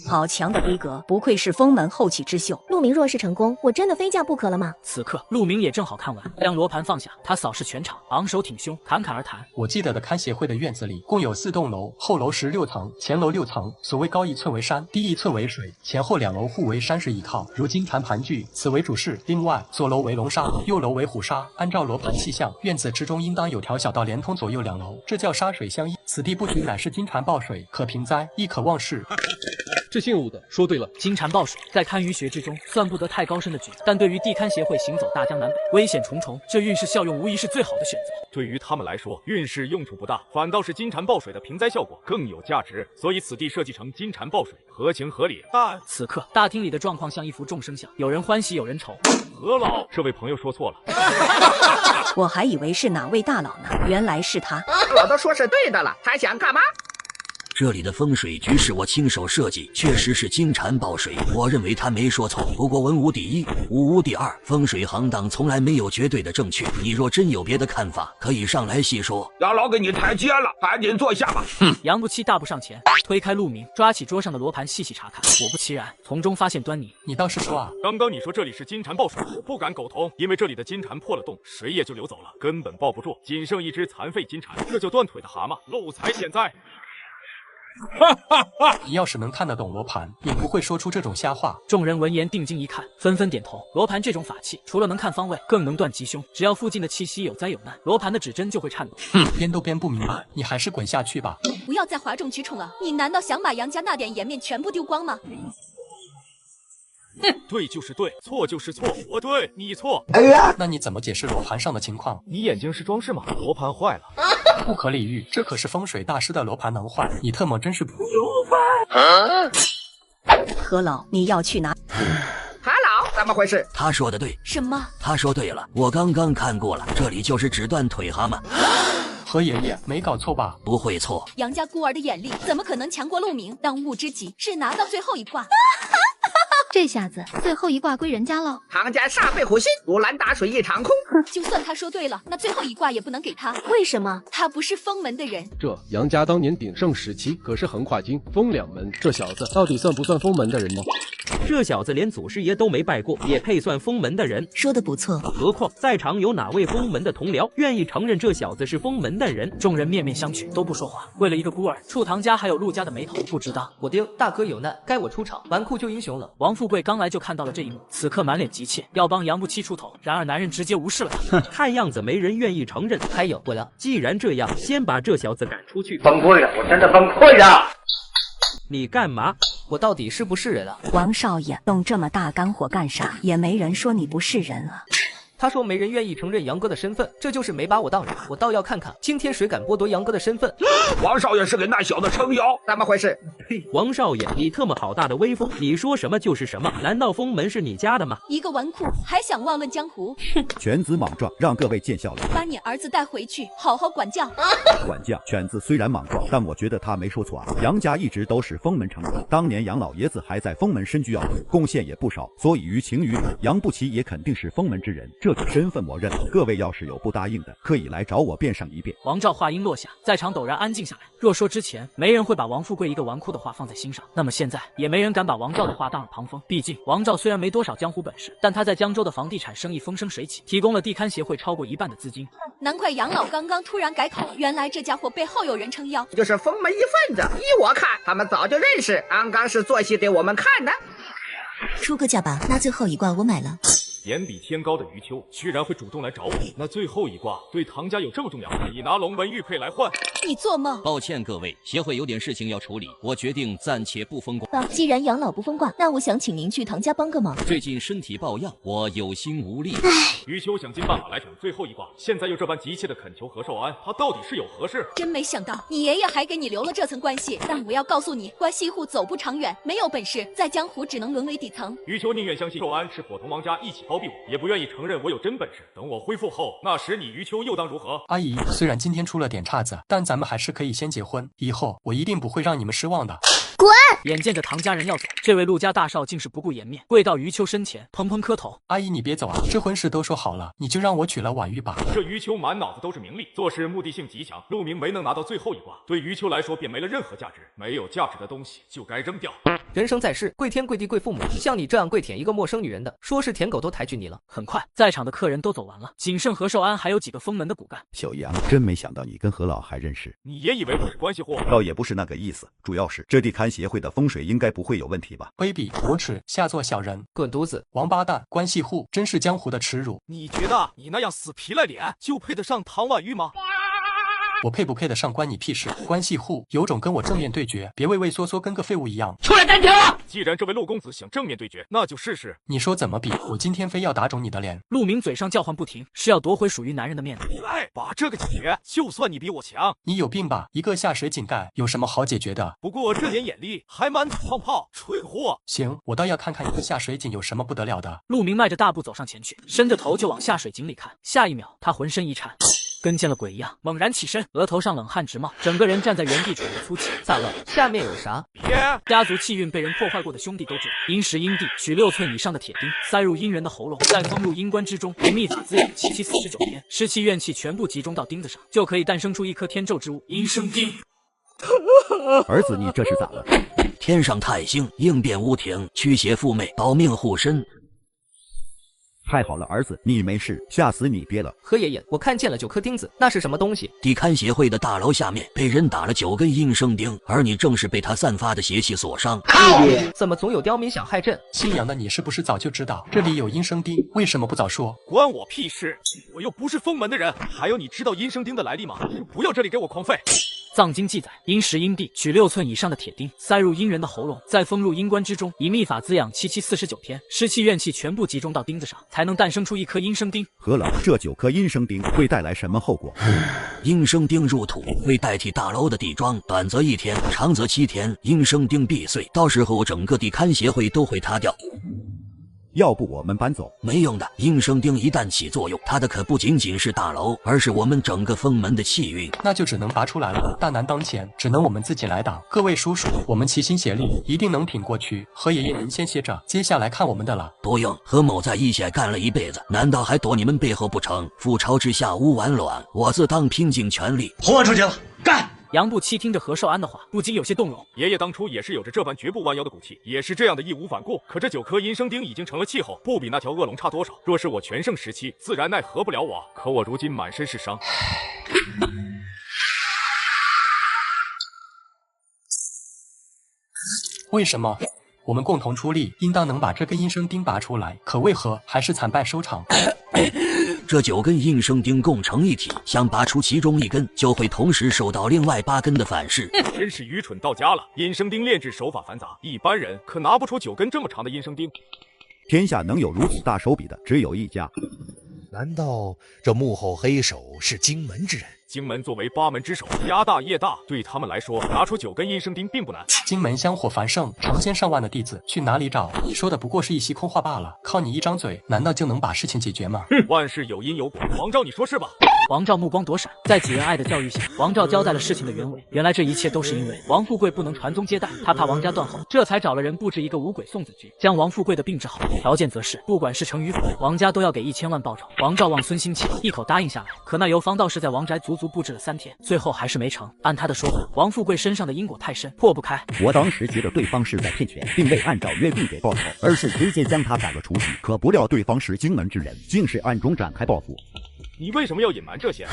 Speaker 10: 好强的逼格，不愧是封门后起之秀。
Speaker 8: 陆明若是成功，我真的非嫁不可了吗？
Speaker 1: 此刻，陆明也正好看完，将罗盘放下，他扫视全场，昂首挺胸，侃侃而谈。
Speaker 16: 我记得的勘协会的院子里共有4栋楼，后楼16层，前楼6层。所谓高1寸为山，低1寸为水，前后2楼互为山势依靠，如金蝉盘踞，此为主室。另外，左楼为龙沙，右楼为虎沙。按照罗盘气象，院子之中应当有条小道连通左右2楼，这叫沙水相依。此地不许乃是金蝉爆水，可平灾，亦可旺事。
Speaker 11: 这姓武的说对了，
Speaker 1: 金蝉爆水在堪舆学之中算不得太高深的举，但对于地勘协会行走大江南北，危险重重，这运势效用无疑是最好的选择。
Speaker 5: 对于他们来说，运势用处不大，反倒是金蝉爆水的平灾效果更有价值，所以此地设计成金蝉爆水，合情合理。但
Speaker 1: 此刻大厅里的状况像一幅众生相，有人欢喜有人愁。
Speaker 5: 何老，这位朋友说错了。
Speaker 10: 我还以为是哪位大佬呢，原来是他。
Speaker 21: 我都说是对的了，还想干嘛？
Speaker 3: 这里的风水局是我亲手设计，确实是金蝉爆水，我认为他没说错。不过文无第一，武无第二，风水行当从来没有绝对的正确。你若真有别的看法，可以上来细说。
Speaker 17: 杨老给你台阶了，赶紧坐下吧。
Speaker 1: 杨不期大步上前，推开陆明，抓起桌上的罗盘细细查看。果不其然，从中发现端倪。
Speaker 16: 你倒是说啊！
Speaker 5: 刚刚你说这里是金蝉爆水，我不敢苟同，因为这里的金蝉破了洞，水也就流走了，根本抱不住，仅剩一只残废金蝉，这就断腿的蛤蟆，漏财显在。
Speaker 16: 你要是能看得懂罗盘，也不会说出这种瞎话。
Speaker 1: 众人闻言定睛一看，纷纷点头。罗盘这种法器，除了能看方位，更能断吉凶。只要附近的气息有灾有难，罗盘的指针就会颤抖。
Speaker 16: 编都编不明白，你还是滚下去吧。
Speaker 12: 不要再哗众取宠了，你难道想把杨家那点颜面全部丢光吗？
Speaker 5: 对就是对，错就是错，我对你错。
Speaker 16: 哎呀，那你怎么解释罗盘上的情况？
Speaker 5: 你眼睛是装饰吗？罗盘坏了，
Speaker 16: 不可理喻，这可是风水大师的罗盘能坏？你特么真是不
Speaker 10: 何老，你要去哪？
Speaker 21: 韩老，怎么回事？
Speaker 3: 他说的对。
Speaker 12: 什么？
Speaker 3: 他说对了，我刚刚看过了，这里就是只断腿蛤蟆。
Speaker 16: 何爷爷没搞错吧？
Speaker 3: 不会错。
Speaker 12: 杨家孤儿的眼力怎么可能强过陆明？当务之急是拿到最后一卦。
Speaker 7: 这下子最后一卦归人家喽。
Speaker 21: 唐家煞费苦心，如兰打水一场空。
Speaker 12: 就算他说对了，那最后一卦也不能给他。
Speaker 8: 为什么？
Speaker 12: 他不是封门的人。
Speaker 11: 这杨家当年鼎盛时期可是横跨京封2门，这小子到底算不算封门的人呢？
Speaker 6: 这小子连祖师爷都没拜过，也配算封门的人？
Speaker 18: 说的不错。
Speaker 6: 何况在场有哪位封门的同僚愿意承认这小子是封门的人？
Speaker 1: 众人面面相觑，都不说话。为了一个孤儿，触唐家还有陆家的眉头不值当。
Speaker 14: 我爹大哥有难，该我出场，纨绔救英雄了。
Speaker 1: 王富贵刚来就看到了这一幕，此刻满脸急切，要帮杨不期出头。然而男人直接无视了他。
Speaker 6: 看样子没人愿意承认。
Speaker 14: 还有我了，
Speaker 6: 既然这样，先把这小子赶出去。
Speaker 17: 崩溃了，我真的崩溃了。
Speaker 6: 你干嘛？
Speaker 14: 我到底是不是人啊？
Speaker 10: 王少爷，动这么大肝火干啥？也没人说你不是人啊。
Speaker 14: 他说没人愿意承认杨哥的身份，这就是没把我当人。我倒要看看今天谁敢剥夺杨哥的身份。
Speaker 17: 王少爷是给那小子撑腰，
Speaker 21: 怎么回事？
Speaker 6: 王少爷，你特么好大的威风，你说什么就是什么？难道封门是你家的吗？
Speaker 12: 一个纨绔还想妄论江湖？
Speaker 15: 犬子莽撞，让各位见笑了。
Speaker 12: 把你儿子带回去，好好管教。
Speaker 15: 管教，犬子虽然莽撞，但我觉得他没说错啊。杨家一直都是封门成员，当年杨老爷子还在封门身居要职，贡献也不少，所以于情于理，杨不齐也肯定是封门之人。这个身份我认了，各位要是有不答应的，可以来找我辩上一辩。
Speaker 1: 王照话音落下，在场陡然安静下来。若说之前没人会把王富贵一个纨绔的话放在心上，那么现在也没人敢把王照的话当耳旁风。毕竟王照虽然没多少江湖本事，但他在江州的房地产生意风生水起，提供了地勘协会超过1半的资金。
Speaker 12: 难怪杨老刚刚突然改口，原来这家伙背后有人撑腰，
Speaker 21: 就是封门一份子。依我看，他们早就认识，刚刚是做戏给我们看的。
Speaker 18: 出个价吧，那最后一卦我买了。
Speaker 5: 眼比天高的余秋居然会主动来找我，那最后一卦对唐家有这么重要？你拿龙纹玉佩来换？
Speaker 12: 你做梦！
Speaker 3: 抱歉各位，协会有点事情要处理，我决定暂且不封卦。
Speaker 9: 既然杨老不封卦，那我想请您去唐家帮个忙。
Speaker 3: 最近身体抱恙，我有心无力。
Speaker 5: 余秋想尽办法来逞最后一卦，现在又这般急切的恳求何寿安，他到底是有何事？
Speaker 12: 真没想到你爷爷还给你留了这层关系，但我要告诉你，关系户走不长远，没有本事在江湖只能沦为底层。
Speaker 5: 余秋宁愿相信寿安是伙同王家一起包庇我，也不愿意承认我有真本事。等我恢复后，那时你余秋又当如何？
Speaker 16: 阿姨，虽然今天出了点岔子，但咱们还是可以先结婚，以后我一定不会让你们失望的。
Speaker 1: 滚！眼见着唐家人要走，这位陆家大少竟是不顾颜面，跪到余秋身前，砰砰磕头。
Speaker 16: 阿姨，你别走啊，这婚事都说好了，你就让我娶了婉玉吧。
Speaker 5: 这余秋满脑子都是名利，做事目的性极强。陆明没能拿到最后一卦，对余秋来说便没了任何价值。没有价值的东西就该扔掉。
Speaker 14: 人生在世，跪天跪地跪父母，像你这样跪舔一个陌生女人的，说是舔狗都抬举你了。
Speaker 1: 很快，在场的客人都走完了，仅剩何寿安还有几个封门的骨干。
Speaker 15: 小杨，真没想到你跟何老还认识。
Speaker 5: 你也以为我是关系户？
Speaker 15: 倒也不是那个意思，主要是这地勘协会的风水应该不会有问题吧？
Speaker 16: 卑鄙无耻，下作小人，
Speaker 14: 滚犊子！
Speaker 16: 王八蛋，关系户，真是江湖的耻辱。
Speaker 4: 你觉得你那样死皮赖脸就配得上唐婉玉吗？
Speaker 16: 我配不配得上关你屁事！关系户，有种跟我正面对决，别畏畏缩缩跟个废物一样。
Speaker 5: 出来单挑！既然这位陆公子想正面对决，那就试试。
Speaker 16: 你说怎么比？我今天非要打肿你的脸！
Speaker 1: 陆明嘴上叫唤不停，是要夺回属于男人的面子。
Speaker 4: 来，把这个解决。就算你比我强，
Speaker 16: 你有病吧？一个下水井盖有什么好解决的？
Speaker 4: 不过这点眼力还蛮胖炮，蠢货。
Speaker 16: 行，我倒要看看一个下水井有什么不得了的。
Speaker 1: 陆明迈着大步走上前去，伸着头就往下水井里看。下一秒，他浑身一颤。跟见了鬼一样，猛然起身，额头上冷汗直冒，整个人站在原地喘着粗气。
Speaker 14: 咋了？下面有啥？
Speaker 1: 家族气运被人破坏过的兄弟都知道，阴时阴地，取6寸以上的铁钉塞入阴人的喉咙，再封入阴棺之中，以秘法滋养7749天，湿气怨气全部集中到钉子上，就可以诞生出一颗天咒之物——阴生钉。
Speaker 15: 儿子，你这是咋了？
Speaker 3: 天上太星，应变无停，驱邪附媚，保命护身。
Speaker 15: 太好了，儿子，你没事，吓死你爹了。
Speaker 14: 何爷爷，我看见了9颗钉子，那是什么东西？
Speaker 3: 地勘协会的大楼下面被人打了9根阴生钉，而你正是被他散发的邪气所伤。
Speaker 14: 怎么总有刁民想害朕？
Speaker 16: 姓杨的你是不是早就知道这里有阴生钉，为什么不早说？
Speaker 4: 关我屁事！我又不是封门的人。还有，你知道阴生钉的来历吗？不要这里给我狂吠！
Speaker 1: 藏经记载，阴时阴地，取6寸以上的铁钉塞入阴人的喉咙，再封入阴棺之中，以秘法滋养7749天，湿气怨气全部集中到钉子上，才能诞生出一颗阴生钉。
Speaker 15: 何老，这9颗阴生钉会带来什么后果？
Speaker 3: 阴生钉入土会代替大楼的地桩，短则1天，长则7天，阴生钉必碎，到时候整个地勘协会都会塌掉。
Speaker 15: 要不我们搬走？
Speaker 3: 没用的，阴生钉一旦起作用，它的可不仅仅是大楼，而是我们整个封门的气运。
Speaker 16: 那就只能拔出来了，大难当前，只能我们自己来挡。各位叔叔，我们齐心协力，一定能挺过去。何爷爷您先歇着，接下来看我们的了。
Speaker 3: 不用，何某在一线干了一辈子，难道还躲你们背后不成？覆巢之下无完卵，我自当拼尽全力。
Speaker 2: 豁出去了，干！
Speaker 1: 杨不期听着何寿安的话，不禁有些动容。
Speaker 5: 爷爷当初也是有着这般绝不弯腰的骨气，也是这样的义无反顾。可这9颗阴生钉已经成了气候，不比那条恶龙差多少。若是我全盛时期，自然奈何不了我。可我如今满身是伤。
Speaker 16: 为什么？我们共同出力，应当能把这根阴生钉拔出来，可为何还是惨败收场？
Speaker 3: 这9根阴生钉共成一体，想拔出其中1根，就会同时受到另外8根的反噬。
Speaker 5: 真是愚蠢到家了！阴生钉炼制手法繁杂，一般人可拿不出9根这么长的阴生钉。
Speaker 15: 天下能有如此大手笔的，只有一家。
Speaker 2: 难道这幕后黑手是荆门之人？
Speaker 5: 荆门作为8门之首，家大业大，对他们来说，拿出9根阴生钉并不难。
Speaker 16: 荆门香火繁盛，成千上万的弟子，去哪里找？你说的不过是一席空话罢了。靠你一张嘴，难道就能把事情解决吗？
Speaker 5: 万事有因有果，王昭，你说是吧？
Speaker 1: 王昭目光躲闪，在几人爱的教育下，王昭交代了事情的原委。原来这一切都是因为王富贵不能传宗接代，他怕王家断后，这才找了人布置一个五鬼送子局，将王富贵的病治好。条件则是，不管是成与否，王家都要给1000万报酬。王昭望孙心切，一口答应下来。可那游方道士在王宅足足布置了3天，最后还是没成。按他的说法，王富贵身上的因果太深，破不开。
Speaker 15: 我当时觉得对方是在骗钱，并未按照约定给报酬，而是直接将他赶了出去。可不料对方是荆门之人，竟是暗中展开报复。
Speaker 5: 你为什么要隐瞒这些？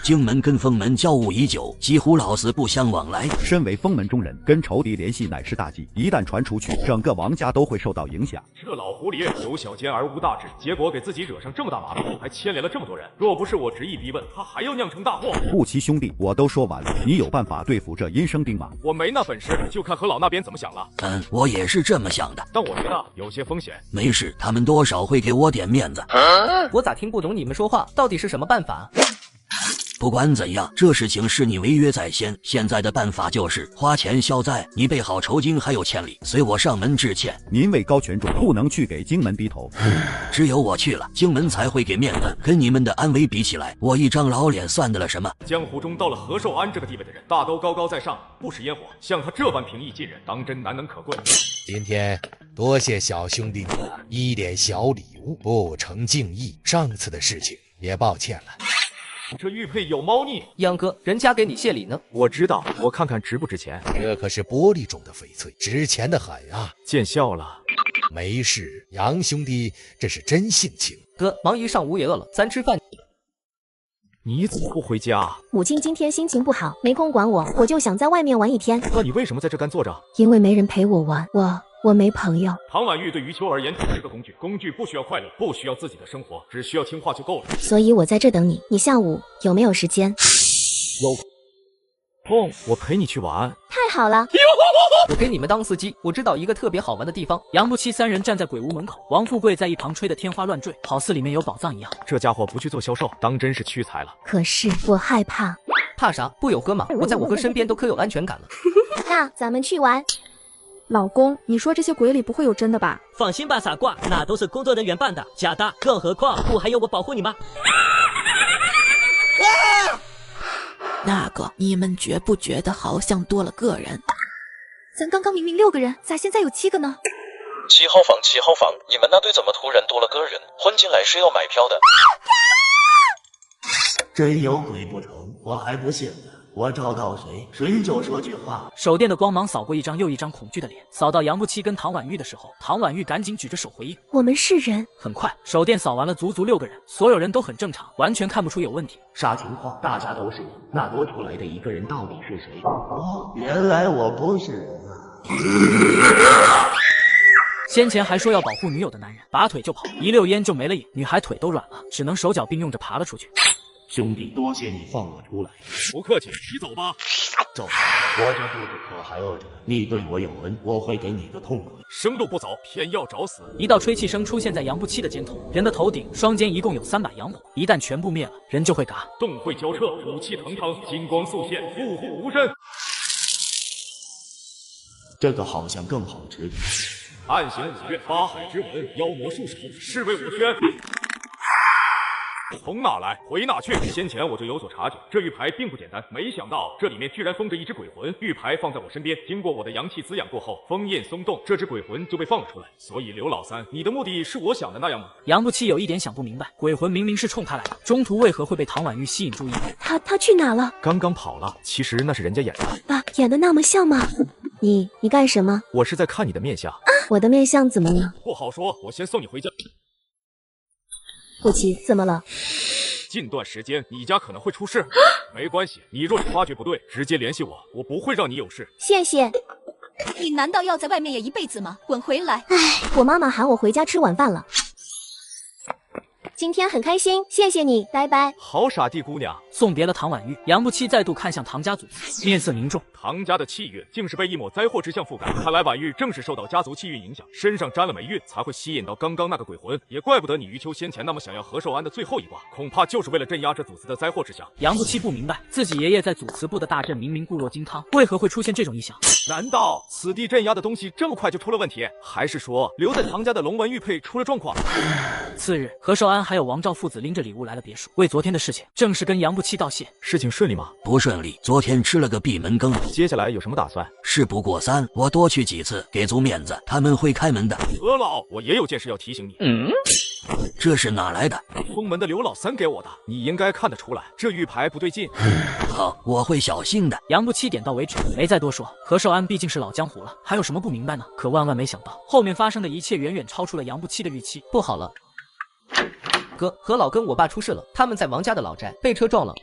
Speaker 3: 荆门跟封门交恶已久，几乎老死不相往来。
Speaker 15: 身为封门中人，跟仇敌联系乃是大忌，一旦传出去，整个王家都会受到影响。
Speaker 5: 这老狐狸有小奸而无大志，结果给自己惹上这么大麻烦，还牵连了这么多人。若不是我执意逼问，他还要酿成大祸。
Speaker 15: 不齐兄弟，我都说完了，你有办法对付这阴生丁吗？
Speaker 5: 我没那本事，就看何老那边怎么想了。
Speaker 3: 我也是这么想的，
Speaker 5: 但我觉得有些风险。
Speaker 3: 没事，他们多少会给我点面子。
Speaker 14: 我咋听不懂你们说话？到底是什么办法？
Speaker 3: 不管怎样，这事情是你违约在先，现在的办法就是花钱消灾。你备好酬金还有千里，随我上门致歉。
Speaker 15: 您位高权重，不能去给荆门低头。
Speaker 3: 只有我去了，荆门才会给面子。跟你们的安危比起来，我一张老脸算得了什么？
Speaker 5: 江湖中到了何寿安这个地位的人，大都高高在上，不食烟火。像他这般平易近人，当真难能可贵。
Speaker 2: 今天多谢小兄弟你一点小礼物，不成敬意。上次的事情也抱歉了。
Speaker 5: 这玉佩有猫腻，
Speaker 14: 杨哥，人家给你谢礼呢。
Speaker 4: 我知道，我看看值不值钱。
Speaker 2: 这可是玻璃中的翡翠，值钱的很啊！
Speaker 4: 见笑了。
Speaker 2: 没事，杨兄弟这是真性情。
Speaker 14: 哥，忙一上午也饿了，咱吃饭。
Speaker 4: 你怎么不回家？
Speaker 8: 母亲今天心情不好，没空管我，我就想在外面玩一天。
Speaker 4: 那你为什么在这干坐着？
Speaker 8: 因为没人陪我玩，我没朋友。
Speaker 5: 唐婉玉对余秋而言只是个工具，工具不需要快乐，不需要自己的生活，只需要听话就够了。
Speaker 8: 所以我在这等你，你下午有没有时间？
Speaker 4: 有空，我陪你去玩。
Speaker 8: 太好了！
Speaker 14: 我给你们当司机，我知道一个特别好玩的地方。
Speaker 1: 杨不期三人站在鬼屋门口，王富贵在一旁吹得天花乱坠，好似里面有宝藏一样。
Speaker 4: 这家伙不去做销售，当真是屈才了。
Speaker 8: 可是我害怕。
Speaker 14: 怕啥？不有哥吗？我在我哥身边都可有安全感了。
Speaker 8: 那咱们去玩。
Speaker 13: 老公，你说这些鬼里不会有真的吧？
Speaker 22: 放心吧，傻瓜，那都是工作人员办的，假的。更何况不还有我保护你吗？
Speaker 23: 那个，你们觉不觉得好像多了个人？
Speaker 13: 咱刚刚明明6个人，咋现在有7个呢
Speaker 24: ？7号房，7号房，你们那队怎么突然多了个人？混进来是要买票的？
Speaker 25: 真有鬼不成？我还不信呢。我找到谁，谁就说句话。
Speaker 1: 手电的光芒扫过一张又一张恐惧的脸，扫到杨不期跟唐婉玉的时候，唐婉玉赶紧举着手回应：
Speaker 8: 我们是人。
Speaker 1: 很快，手电扫完了足足6个人，所有人都很正常，完全看不出有问题。
Speaker 25: 啥情况？大家都是人，那多出来的一个人到底是谁？哦，原来我不是人啊！
Speaker 1: 先前还说要保护女友的男人，拔腿就跑，一溜烟就没了影，女孩腿都软了，只能手脚并用着爬了出去。
Speaker 25: 兄弟，多谢你放我出来。
Speaker 5: 不客气，你走吧。
Speaker 25: 走，我这肚子可还饿着，你对我有恩，我会给你个痛快。
Speaker 5: 生路不走，偏要找死。
Speaker 1: 一道吹气声出现在杨不期的肩头，人的头顶双肩一共有3把阳火，一旦全部灭了，人就会嘎。
Speaker 5: 洞会交彻，武器腾腾，金光素现，户户无声。
Speaker 25: 这个好像更好吃。
Speaker 5: 暗行5月，八海之吻，妖魔束手，是为我宣。从哪来回哪去？先前我就有所察觉，这玉牌并不简单，没想到这里面居然封着一只鬼魂。玉牌放在我身边，经过我的阳气滋养过后，封印松动，这只鬼魂就被放了出来。所以刘老三，你的目的是我想的那样吗？
Speaker 1: 杨不期有一点想不明白，鬼魂明明是冲他来的，中途为何会被唐婉玉吸引注意？
Speaker 8: 他去哪了？
Speaker 4: 刚刚跑了，其实那是人家演的。
Speaker 8: 爸，演的那么像吗？你干什么？
Speaker 4: 我是在看你的面相。
Speaker 8: 我的面相怎么了？
Speaker 5: 不好说，我先送你回家。
Speaker 8: 不齐，怎么了？
Speaker 5: 近段时间你家可能会出事，没关系，你若是发觉不对，直接联系我，我不会让你有事。
Speaker 8: 谢谢。
Speaker 12: 你难道要在外面也一辈子吗？滚回来！
Speaker 8: 唉，我妈妈喊我回家吃晚饭了。今天很开心，谢谢你，拜拜。
Speaker 4: 好傻弟姑娘，
Speaker 1: 送别了唐婉玉，杨不期再度看向唐家祖祠，面色凝重。
Speaker 5: 唐家的气运竟是被一抹灾祸之象覆盖，看来婉玉正是受到家族气运影响，身上沾了霉运，才会吸引到刚刚那个鬼魂。也怪不得你余秋先前那么想要何寿安的最后一卦，恐怕就是为了镇压这祖祠的灾祸之象。
Speaker 1: 杨不期不明白，自己爷爷在祖祠部的大阵明明固若金汤，为何会出现这种异象？
Speaker 4: 难道此地镇压的东西这么快就出了问题？还是说留在唐家的龙纹玉佩出了状况？
Speaker 1: 次日，何寿安还有王兆父子拎着礼物来了别墅，为昨天的事情正式跟杨不期道谢。
Speaker 4: 事情顺利吗？
Speaker 3: 不顺利，昨天吃了个闭门羹。
Speaker 4: 接下来有什么打算？
Speaker 3: 事不过三，我多去几次，给足面子，他们会开门的。
Speaker 5: 何老，我也有件事要提醒你。
Speaker 3: 这是哪来的？
Speaker 4: 封门的刘老三给我的，你应该看得出来，这玉牌不对劲。
Speaker 3: 好，我会小心的。
Speaker 1: 杨不期点到为止，没再多说。何寿安毕竟是老江湖了，还有什么不明白呢？可万万没想到，后面发生的一切远远超出了杨不期的预期。
Speaker 14: 不好了，哥，何老跟我爸出事了，他们在王家的老宅被车撞了，